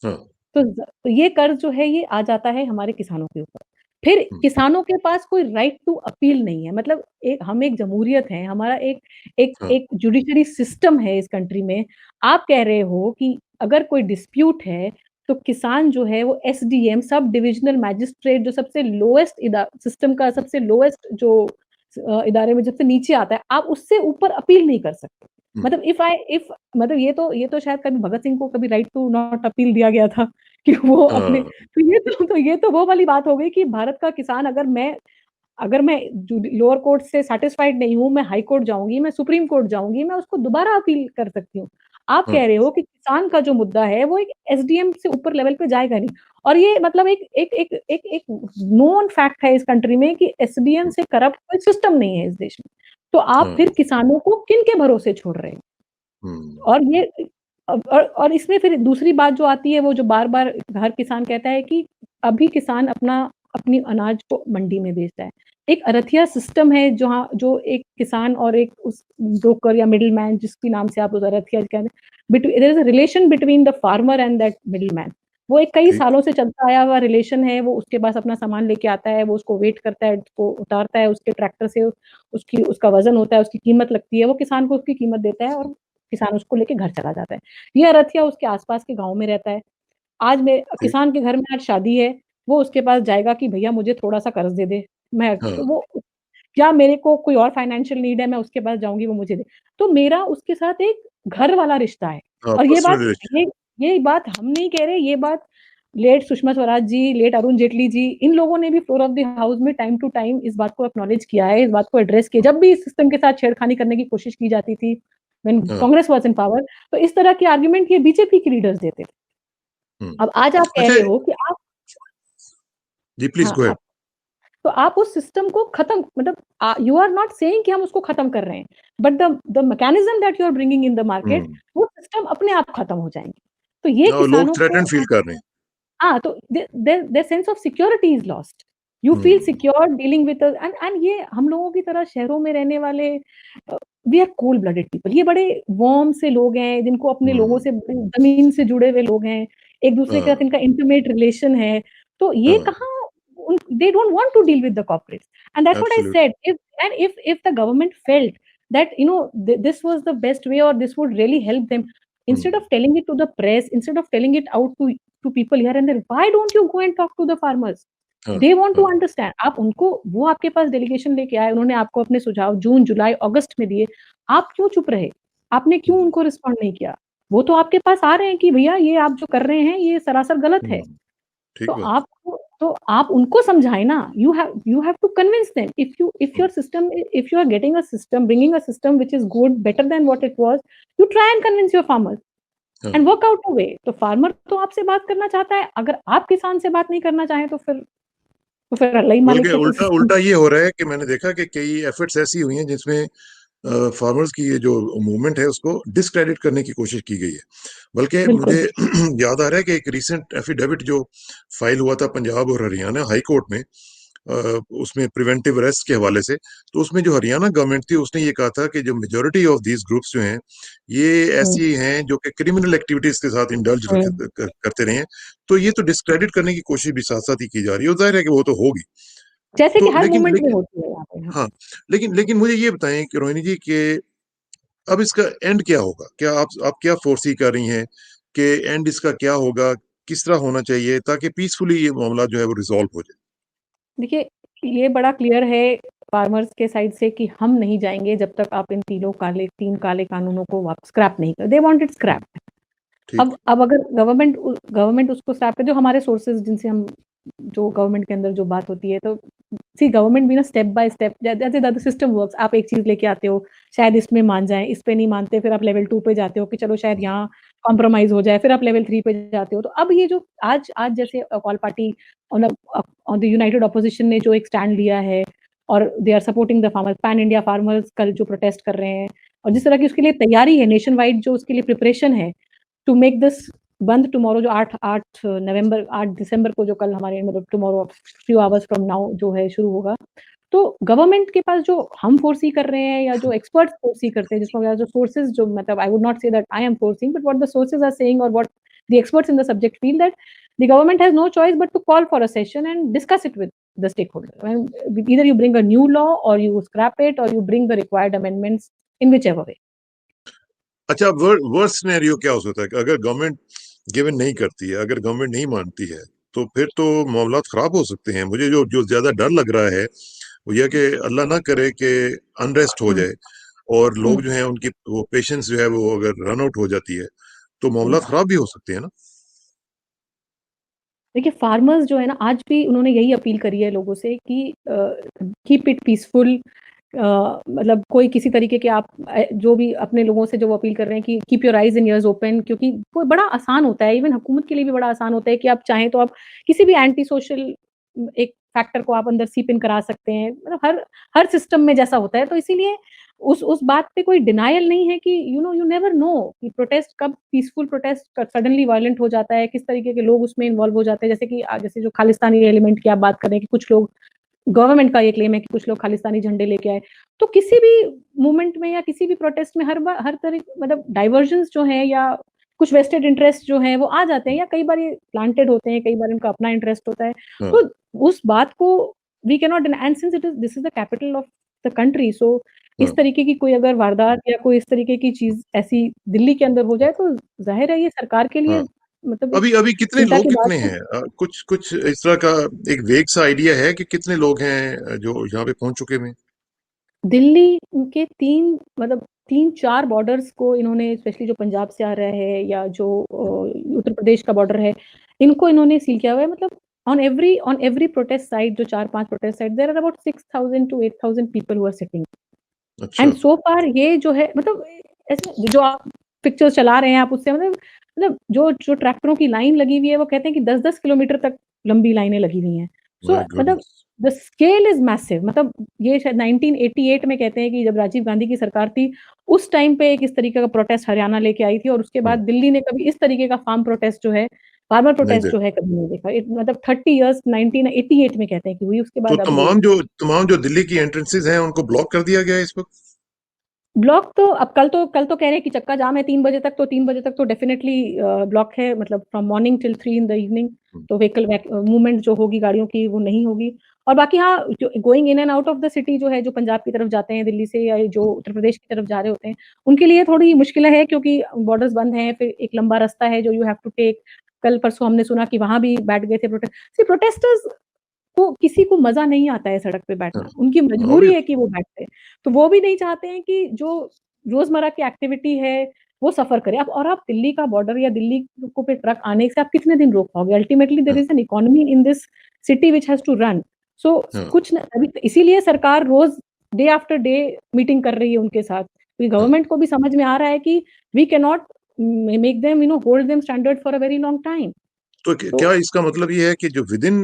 हाँ, तो ये कर्ज़ जो है ये आ जाता है हमारे किसानों के ऊपर। फिर हम्म, किसानों के पास कोई राइट टू अपील नहीं है। मतलब एक हम एक जमहूरियत है, हमारा एक एक हाँ, एक जुडिशरी सिस्टम है इस कंट्री में। आप कह रहे हो कि अगर कोई डिस्प्यूट है, तो किसान जो है वो एसडीएम, सब डिविजनल मैजिस्ट्रेट, जो सबसे लोएस्ट सिस्टम का सबसे लोएस्ट जो इदारे में सबसे नीचे आता है, आप उससे ऊपर अपील नहीं कर सकते। हम्म, मतलब इफ मतलब ये तो शायद कभी भगत सिंह को कभी राइट टू नॉट अपील दिया गया था कि वो अपने, हाँ, तो ये तो वो वाली बात हो गई कि भारत का किसान, अगर मैं लोअर कोर्ट से सैटिस्फाइड नहीं हूँ, मैं हाई कोर्ट जाऊँगी, मैं सुप्रीम कोर्ट जाऊँगी, मैं उसको दोबारा अपील कर सकती हूँ। आप हाँ, कह रहे हो कि किसान का जो मुद्दा है वो एक एसडीएम से ऊपर लेवल पे जाएगा नहीं, और ये मतलब एक नोन फैक्ट है इस कंट्री में कि एसडीएम हम्म, से करप्ट कोई सिस्टम नहीं है इस देश में। तो आप हाँ, फिर किसानों को किनके भरोसे छोड़ रहे हैं? हम्म, और ये और इसमें फिर दूसरी बात जो आती है, वो जो बार-बार हर किसान कहता है कि अभी किसान अपनी अनाज को मंडी में बेचता है। एक अरथिया सिस्टम है जहाँ जो एक किसान और एक उस ब्रोकर या मिडलमैन, जिसके नाम से आप उस अरथिया कहते हैं, there is a relation between the farmer and that middleman. वो एक कई ठीक। सालों से चलता आया हुआ रिलेशन है, वो उसके पास अपना सामान लेके आता है, वो उसको वेट करता है, उसको उतारता है उसके ट्रैक्टर से, उसका वज़न होता है, उसकी कीमत लगती है, वो किसान को उसकी कीमत देता है और किसान उसको लेके घर चला जाता है। ये रथिया उसके आस-पास के गाँव में रहता है। आज ठीक। किसान के घर में आज शादी है, वो उसके पास जाएगा कि भैया मुझे थोड़ा-सा कर्ज़ दे दे, मैं हाँ, तो वो या मेरे को कोई और फाइनेंशियल नीड है, मैं उसके पास जाऊँगी वो मुझे दे। तो मेरा उसके साथ एक घर वाला रिश्ता है हाँ, और पर्सनल रिलेशन। ये बात हम नहीं कह रहे, ये बात लेट सुषमा स्वराज जी, लेट अरुण जेटली जी, इन लोगों ने भी फ्लोर ऑफ द हाउस में टाइम टू टाइम इस बात को एक्नॉलेज किया है, इस बात को एड्रेस किया। जब भी इस सिस्टम के साथ छेड़खानी करने की कोशिश की जाती थी, व्हेन हाँ, कांग्रेस वाज़ इन पावर, तो इस तरह के आर्गुमेंट ये बीजेपी के लीडर्स देते थे। हुँ। अब आज आप कह अच्छा, रहे हो कि आप जी प्लीज़ हाँ, गो अहेड। आप तो आप उस सिस्टम को खत्म मतलब यू आर नॉट सेइंग कि हम उसको खत्म कर रहे हैं, but the mechanism that you are bringing in the market hmm. वो सिस्टम अपने आप खत्म हो जाएँगे। तो ये और लोग किसानों को थ्रेटन्ड फील कर रहे हैं। हाँ, तो their sense of security is lost. You feel hmm, secure dealing with us and ये हम लोगों की तरह शहरों में रहने वाले we are cold blooded people ये बड़े वार्म से लोग हैं, जिनको अपने लोगों हुँ, से ज़मीन से जुड़े हुए लोग हैं, एक-दूसरे के साथ हाँ, इनका इंटीमेट रिलेशन है। तो ये हाँ, कहाँ उन they don't want to deal with the corporates. And that's what I absolute. said. If the government felt that, you know, this was the best way or this would really help them, instead hmm, of telling it to the press, instead of telling it out to people here and there, why don't you go and talk to the farmers? हाँ, They want to हाँ, understand. आप उनको वो आपके पास delegation लेके आए, उन्होंने आपको अपने सुझाव जून, जुलाई, अगस्त में दिए। आप क्यों चुप रहे? आपने क्यों हुँ, उनको रिस्पॉन्ड नहीं किया? वो तो आपके पास आ रहे हैं कि भैया ये आप जो कर रहे हैं, ये सरासर गलत है। हुँ, ठीक बात। तो आप उनको समझाएँ ना। You have to convince them. Hmm, If you are getting a system, bringing a system which is good, better than what it was, you try and convince your farmers हाँ। and work out a way. तो farmer तो आपसे बात करना चाहता है, अगर आप किसान से बात नहीं करना चाहें तो फिर अल्लाह ही मालिक बल्कि है कोई उल्टा सिस्टम। उल्टा ये हो रहा है कि मैंने देखा कि कई एफर्ट्स ऐसी हुई हैं जिसमें फार्मर्स की ये जो मूवमेंट है उसको डिस्क्रेडिट करने की कोशिश की गई है। बल्कि मुझे बिल्कुल। याद आ रहा है कि एक रीसेंट एफिडेविट जो फाइल हुआ था पंजाब और हरियाणा हाई कोर्ट में, अ, उसमें प्रिवेंटिव अरेस्ट के हवाले से, तो उसमें जो हरियाणा गवर्नमेंट थी उसने ये कहा था कि जो मेजॉरिटी ऑफ दीज ग्रुप्स जो हैं, ये हुँ, ऐसी हैं जो कि क्रिमिनल एक्टिविटीज़ के साथ इंडल्ज हुँ। करते रहे हैं। तो ये तो डिस्क्रेडिट करने की कोशिश भी साथ-साथ ही की जा रही है और ज़ाहिर है कि वो तो होगी। जैसे कि तो हर लेकिन मूवमेंट में लेकिन होती है यहाँ पे। हाँ। हाँ, लेकिन मुझे ये बताएँ कि रोहिणी जी कि अब इसका एंड क्या होगा? क्या आप क्या फ़ोresee कर रही हैं कि एंड इसका क्या होगा? किस तरह होना चाहिए ताकि पीसफुली ये मामला जो है वो रिज़ॉल्व हो जाए? देखिए, ये बड़ा क्लियर है फार्मर्स के साइड से कि हम नहीं जाएँगे जब तक आप इन 3 काले कानूनों को वापस स्क्रैप नहीं कर they want it hmm, scrap. ठीक। अब अगर गवर्नमेंट उसको स्क्रैप कर जो हमारे सोर्सेज़ जिनसे हम जो गवर्नमेंट के अंदर जो बात होती है तो सी गवर्नमेंट भी ना स्टेप बाय स्टेप जैसे द सिस्टम वर्क्स आप एक चीज़ लेके आते हो, शायद इसमें मान जाएँ, इस पे नहीं मानते, फिर आप लेवल 2 पे जाते हो कि चलो शायद हुँ, यहाँ कॉम्प्रोमाइज़ हो जाए, फिर आप लेवल 3 पे जाते हो। तो अब ये जो आज आज जैसे all party on the united opposition ने जो एक स्टैंड लिया है और they are supporting the farmers, pan India farmers कल जो प्रोटेस्ट कर रहे हैं और हुँ, जिस तरह की उसके लिए तैयारी है नेशन वाइड जो उसके लिए प्रिपरेशन है टू मेक दिस बंद टुमारो जो 8 दिसंबर को जो कल हमारे मतलब tomorrow few hours from now जो है शुरू होगा। तो गवर्नमेंट के पास जो हम फोresee कर रहे हैं या जो एक्सपर्ट्स फोresee करते हैं जिसको वगैरह जो सोर्सेज़ जो मतलब I would not say that I am forcing but what the sources are saying और what the experts in the subject feel that the government has no choice but to call for a session and discuss it with the stakeholder. And either you bring a new law or you scrap it or you bring the required amendments in whichever way. अच्छा, worst scenario क्या हो सकता है कि अगर government given नहीं करती है, अगर गवर्नमेंट नहीं मानती है, तो फिर तो मामलात खराब हो सकते हैं। मुझे जो जो ज़्यादा डर लग रहा है, वो ये है कि अल्लाह ना करे कि अनरेस्ट हो हुँ, जाए और हुँ, लोग जो हैं उनकी वो पेशेंस जो है वो अगर रन आउट हो जाती है, तो हुँ। मामलात खराब भी हो सकते हैं ना? देखिए फार्मर्स जो है ना आज भी उन्होंने यही अपील करी है लोगों से कि कीप इट पीसफुल मतलब कोई किसी तरीके के आप जो भी अपने लोगों से जो वो अपील कर रहे हैं कि keep your eyes and years open क्योंकि वो बड़ा आसान होता है इवन हुकूमत के लिए भी बड़ा आसान होता है कि आप चाहें तो आप किसी भी एंटी सोशल एक फैक्टर को आप अंदर सीप इन करा सकते हैं। मतलब हर सिस्टम में जैसा होता है तो इसीलिए उस बात पे कोई डिनायल नहीं है कि यू नेवर नो कि प्रोटेस्ट कब पीसफुल प्रोटेस्ट सडनली वायलेंट हो जाता है, किस तरीके के लोग उसमें इन्वॉल्व हो जाते हैं। जैसे कि जैसे जो खालिस्तानी एलिमेंट की आप बात कर रहे हैं कि कुछ लोग गवर्नमेंट का ये क्लेम है कि कुछ लोग खालिस्तानी झंडे लेके आए। तो किसी भी मूवमेंट में या किसी भी प्रोटेस्ट में हर तरह मतलब डाइवर्जंस जो हैं या कुछ वेस्टेड इंटरेस्ट जो है वो आ जाते हैं, या कई बार ये प्लांटेड होते हैं, कई बार इनका अपना इंटरेस्ट होता है। हाँ, तो उस बात को we can not deny, and since it is this is the capital of the country, so हाँ। इस तरीके की कोई अगर वारदात या कोई इस तरीके की चीज ऐसी दिल्ली के अंदर हो जाए तो जाहिर है ये सरकार के लिए हाँ। मतलब एक अभी अभी कितने चिंता लोग की बात कितने है। हैं? कुछ कुछ इस तरह का एक वेग सा आइडिया है कि कितने लोग हैं जो यहाँ पे पहुंच चुके हैं? दिल्ली के 3 मतलब 3-4 बॉर्डर्स को इन्होंने, स्पेशली जो पंजाब से आ रहा है या जो उत्तर प्रदेश का बॉर्डर है, इनको इन्होंने सील किया हुआ है। मतलब ऑन एवरी प्रोटेस्ट साइट, जो 4-5 protest site, there are about 6000 to 8000 people who are sitting. अच्छा। एंड सो फार ये जो है मतलब ऐसे जो आप पिक्चर्स चला रहे हैं आप उससे मतलब जो जो ट्रैक्टरों की लाइन लगी हुई है वो कहते हैं कि 10-10 किलोमीटर तक लंबी लाइनें लगी हुई हैं। सो माय मतलब goodness. The scale is massive. मतलब ये शायद 1988 में कहते हैं कि जब राजीव गांधी की सरकार थी, उस टाइम पे एक इस तरीके का प्रोटेस्ट हरियाणा लेके आई थी, और उसके बाद हाँ, दिल्ली ने कभी इस तरीके का फार्म प्रोटेस्ट जो है, फार्मर नहीं प्रोटेस्ट जो देखा। है कभी नहीं देखा। मतलब 30 इयर्स 1988 में कहते हैं कि हुई, उसके तो बाद अब ये तमाम जो दिल्ली की एंट्रेंसेस हैं उनको ब्लॉक कर दिया गया है इस वक्त? ब्लॉक तो अब कल तो कह रहे हैं कि चक्का जाम है 3 बजे तक, तो 3 बजे तक तो डेफिनिटली ब्लॉक है, मतलब from morning till 3 in the evening. Hmm, तो व्हीकल मूवमेंट जो होगी गाड़ियों की वो नहीं होगी। और बाकी हाँ, जो going in and out of the city जो है, जो पंजाब की तरफ जाते हैं दिल्ली से, या जो हम्म, उत्तर प्रदेश की तरफ जा रहे होते हैं, उनके लिए थोड़ी मुश्किल है, क्योंकि बॉर्डर्स बंद हैं, फिर एक लंबा रास्ता है जो यू हैव टू टेक। कल परसों हमने सुना कि वहां भी बैठ गए थे प्रोटेस्टर्स को, किसी को मज़ा नहीं आता है सड़क पे हाँ, बैठना, उनकी मजबूरी ऑब्वियस। है कि वो बैठते हैं। तो वो भी नहीं चाहते हैं कि जो रोज़मर्रा की एक्टिविटी है, वो सफ़र करें। अब और आप दिल्ली का बॉर्डर या दिल्ली को पे ट्रक आने से आप कितने दिन रोक पाओगे? अल्टीमेटली देयर हाँ, is an economy in this city which has to run. So हाँ, कुछ न अभी इसीलिए सरकार रोज़ डे आफ्टर डे मीटिंग कर रही है उनके साथ। क्योंकि हाँ। गवर्नमेंट को भी समझ में आ रहा है कि we can not make them hold them standard for a very long time. तो तो क्या इसका मतलब ये है कि जो विद इन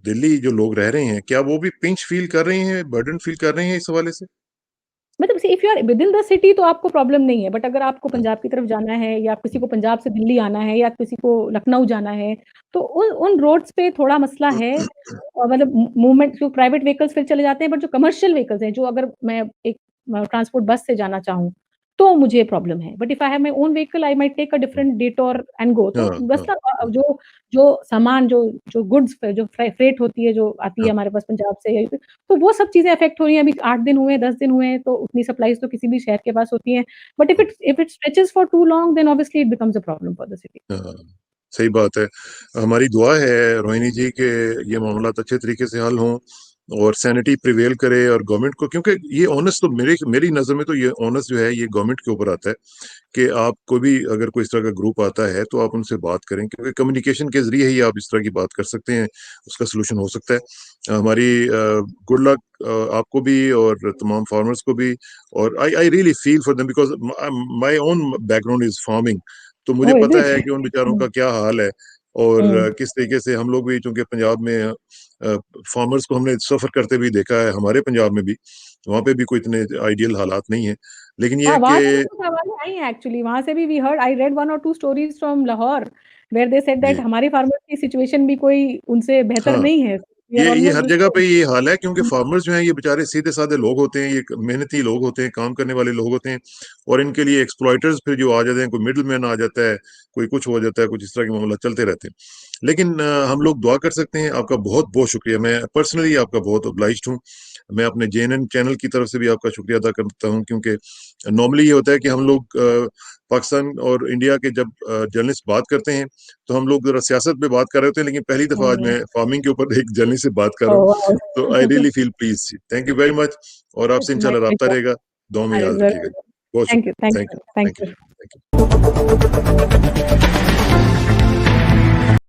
दिल्ली जो लोग रह रहे हैं, क्या वो भी पिंच फील कर रहे हैं, बर्डन फील कर रहे हैं इस हवाले से? मतलब see if you are within the city तो आपको प्रॉब्लम नहीं है, बट अगर आपको हाँ, पंजाब की तरफ जाना है, या किसी हम्म, को पंजाब से दिल्ली आना है, या किसी को लखनऊ जाना है, तो उन उन रोड्स पे थोड़ा मसला है। और मतलब मूवमेंट, जो प्राइवेट व्हीकल्स फिर चले जाते हैं, बट जो कमर्शियल व्हीकल्स हैं, जो अगर मैं एक ट्रांसपोर्ट बस से जाना चाहूँ, तो मुझे प्रॉब्लम है। But if I have my own vehicle, I might take a different detour and go. तो हाँ, बस हाँ, ना हाँ, जो जो सामान, जो जो गुड्स जो फ्रेट होती है, जो आती है हाँ, हमारे पास पंजाब से, तो वो सब चीज़ें अफ़ेक्ट हो रही हैं। अभी 8 दिन हुए, 10 दिन हुए हैं, तो उतनी सप्लाइज़ तो किसी भी शहर के पास होती हैं। But if it stretches for too long, then obviously it becomes a problem for the city. हाँ। सही बात है। हमारी दुआ है रोहिणी जी के ये मामलात अच्छे तरीके से हल हों और सैनिटी प्रिवेल करे और गवर्नमेंट को, क्योंकि ये ऑनस तो मेरी नज़र में तो ये ऑनस जो है ये गवर्नमेंट के ऊपर आता है कि आप कोई भी अगर कोई इस तरह का ग्रुप आता है तो आप उनसे बात करें, क्योंकि कम्युनिकेशन के जरिए ही आप इस तरह की बात कर सकते हैं, उसका सोल्यूशन हो सकता है। हमारी गुड लक आपको भी और तमाम फार्मर्स को भी। और I I really feel for them because my own background is farming. तो मुझे ओह! इज़ पता है इट? कि उन बेचारों हुँ, का क्या हाल है। और हुँ। किस तरीके से हम लोग भी, चूंकि पंजाब में फार्मर्स को हमने सफर करते भी देखा है, हमारे पंजाब में भी वहाँ पे भी कोई इतने आइडियल हालात नहीं है। लेकिन ये हाँ, है वहाँ से भी कि कुछ आवाज़ें आई हैं एक्चुअली, वहाँ से भी वी हर्ड, आई रेड 1 और 2 stories from Lahore, where they said that जी, हमारे फार्मर्स की सिचुएशन भी कोई उनसे बेहतर हाँ, नहीं है। वी आर ये ऑलमोस्ट हर द जगह पे सेम। ये हाल है, क्योंकि हुँ, फार्मर्स जो हैं ये बेचारे सीधे साधे लोग होते हैं, ये मेहनती लोग होते हैं, काम करने वाले लोग होते हैं। और इनके लिए एक्सप्लॉइटर्स फिर जो आ जाते हैं, कोई मिडिल मैन आ जाता है, कोई कुछ हो जाता है, कुछ इस तरह के मामला चलते रहते हैं। लेकिन हम लोग दुआ कर सकते हैं। आपका बहुत बहुत शुक्रिया, मैं पर्सनली आपका बहुत ऑब्लाइज्ड हूँ। मैं अपने जेएनएन चैनल की तरफ से भी आपका शुक्रिया अदा करता हूँ, क्योंकि नॉर्मली ये होता है कि हम लोग पाकिस्तान और इंडिया के जब जर्नलिस्ट बात करते हैं तो हम लोग जरा सियासत पे बात कर रहे होते हैं, लेकिन पहली दफा आज हुँ। मैं फार्मिंग के ऊपर एक जर्नलिस्ट से बात कर रहा ओह हूँ। वाओ! तो आई really feel please. Thank you very much. और आपसे माय इंशाल्लाह राब्ता प्लेज़र। रहेगा। दुआ में अरे याद रखिएगा। ज़रूर। बहुत थैंक यू, शुक्रिया। Thank thank you, you, thank thank you, you. Thank you.